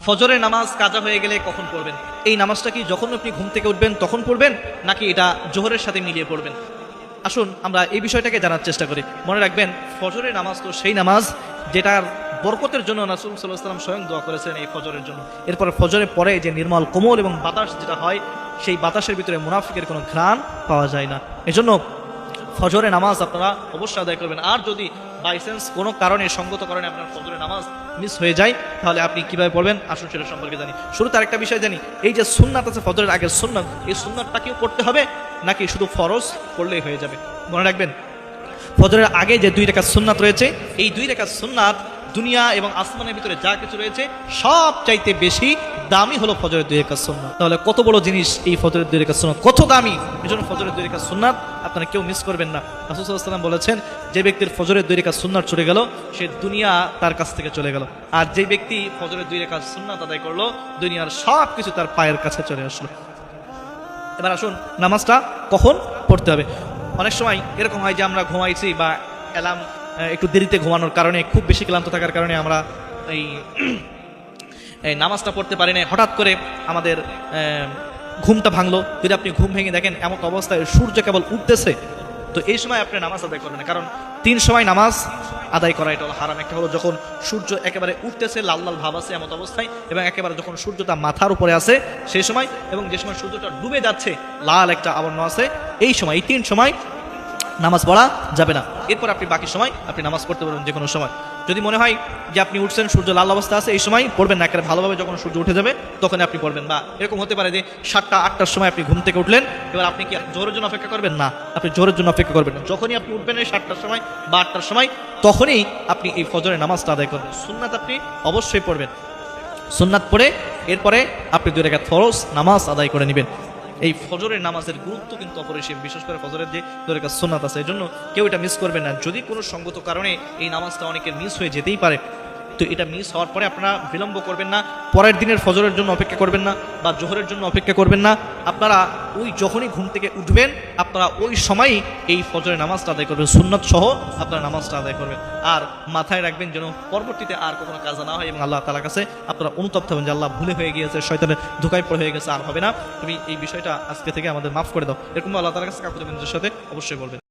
ফজরের নামাজ কাজা হয়ে গেলে কখন পড়বেন? এই নামাজটা কি যখন আপনি ঘুম থেকে উঠবেন তখন পড়বেন, নাকি এটা জোহরের সাথে মিলিয়ে পড়বেন? আসুন আমরা এই বিষয়টাকে জানার চেষ্টা করি। মনে রাখবেন, ফজরের নামাজ তো সেই নামাজ যেটার বরকতের জন্য রাসূল সাল্লাল্লাহু আলাইহি ওয়াসাল্লাম স্বয়ং দোয়া করেছেন এই ফজরের জন্য। এরপর ফজরের পরে যে নির্মল কোমল এবং বাতাস যেটা হয়, সেই বাতাসের ভিতরে মুনাফিকের কোনো ঘ্রাণ পাওয়া যায় না। এজন্য ফজরের নামাজ আপনারা অবশ্যই আদায় করবেন। আর যদি বাইচান্স কোনো কারণে, সঙ্গত কারণে আপনার ফজরের নামাজ মিস হয়ে যায়, তাহলে আপনি কিভাবে পড়বেন আসুন সেটা সম্পর্কে জানি। শুরুতে আরেকটা বিষয় জানি, এই যে সুন্নাত আছে ফজরের আগের সুন্নাত, এই সুন্নাতটাকেও পড়তে হবে নাকি শুধু ফরজ পড়লেই হয়ে যাবে? মনে রাখবেন, ফজরের আগে যে 2 রাকাত সুন্নাত রয়েছে, এই 2 রাকাত সুন্নাত দুনিয়া এবং আসমানের ভিতরে যা কিছু রয়েছে সব চাইতে বেশি দামি হলো ফজরের 2 রাকাত সুন্নাত। তাহলে কত বড় জিনিস এই ফজরের 2 রাকাত সুন্নাত, কত দামি! এজন্য ফজরের 2 রাকাত সুন্নাত আপনারা কেউ মিস করবেন না। রাসূল সাল্লাল্লাহু আলাইহি ওয়াসাল্লাম বলেছেন, যে ব্যক্তির ফজরের 2 রাকাত সুন্নাত চলে গেল, সে দুনিয়া তার কাছ থেকে চলে গেল। আর যে ব্যক্তি ফজরের 2 রাকাত সুন্নাত আদায় করলো, দুনিয়ার সব কিছু তার পায়ের কাছে চলে আসলো। এবার আসুন নামাজটা কখন পড়তে হবে। অনেক সময় এরকম হয় যে আমরা ঘুমাইছি বা অ্যালার্ম একটু দেরিতে ঘুমানোর কারণে, খুব বেশি ক্লান্ত থাকার কারণে আমরা এই নামাজটা পড়তে পারি না। হঠাৎ করে আমাদের ঘুমটা ভাঙলো। যদি আপনি ঘুম ভেঙে দেখেন এমন অবস্থায় সূর্য কেবল উঠতেছে, তো এই সময় আপনি নামাজ আদায় করবেন না। কারণ 3 সময় নামাজ আদায় করা এটা হলো হারাম। একটা হলো যখন সূর্য একেবারে উঠতেছে, লাল লাল ভাব আছে এমন অবস্থায়, এবং একেবারে যখন সূর্যটা মাথার উপরে আছে সেই সময়, এবং যে সময় সূর্যটা ডুবে যাচ্ছে লাল একটা আবরণ আছে, এই সময়, এই 3 সময় নামাজ পড়া যাবে না। এরপর আপনি বাকি সময় আপনি নামাজ পড়তে পারবেন যে কোনো সময়। যদি মনে হয় যে আপনি উঠছেন সূর্য লাল অবস্থা আছে, এই সময় পড়বেন না, একেবারে ভালোভাবে যখন সূর্য উঠে যাবে তখন আপনি পড়বেন। বা এরকম হতে পারে যে 7টা 8টার সময় আপনি ঘুম থেকে উঠলেন, এবার আপনি কি জোরের জন্য অপেক্ষা করবেন? না, আপনি জোরের জন্য অপেক্ষা করবেন না। যখনই আপনি উঠবেন এই 7টার সময় বা 8টার সময়, তখনই আপনি এই ফজরের নামাজটা আদায় করবেন। সুন্নাত আপনি অবশ্যই পড়বেন। সুন্নাত পড়ে এরপরে আপনি 2 রাকাত ফরজ নামাজ আদায় করে নেবেন। এই ফজরের নামাজের গুরুত্ব কিন্তু অপরিসীম, বিশেষ করে ফজরের যে 2 রাকাত সুন্নাত আছে, এই জন্য কেউ এটা মিস করবেন না। যদি কোনো সঙ্গত কারণে এই নামাজটা অনেকের মিস হয়ে যেতেই পারে, তো এটা মিস হওয়ার পরে আপনারা বিলম্ব করবেন না, পরের দিনের ফজরের জন্য অপেক্ষা করবেন না বা জোহরের জন্য অপেক্ষা করবেন না। আপনারা ওই যখনই ঘুম থেকে উঠবেন, আপনারা ওই সময়ই এই ফজরের নামাজটা আদায় করবেন, সুন্নাত সহ আপনারা নামাজটা আদায় করবেন। আর মাথায় রাখবেন যেন পরবর্তীতে আর কখনো কাজা না হয়, এবং আল্লাহ তাআলার কাছে আপনারা অনুতপ্ত হবেন যে আল্লাহ ভুলে হয়ে গিয়েছে, শয়তানের ধোঁকায় পড়ে হয়ে গেছে, আর হবে না, তুমি এই বিষয়টা আজকে থেকে আমাদের মাফ করে দাও। এরকম আল্লাহ তাআলার কাছে কাকুতি বিনতির সাথে অবশ্যই বলবেন।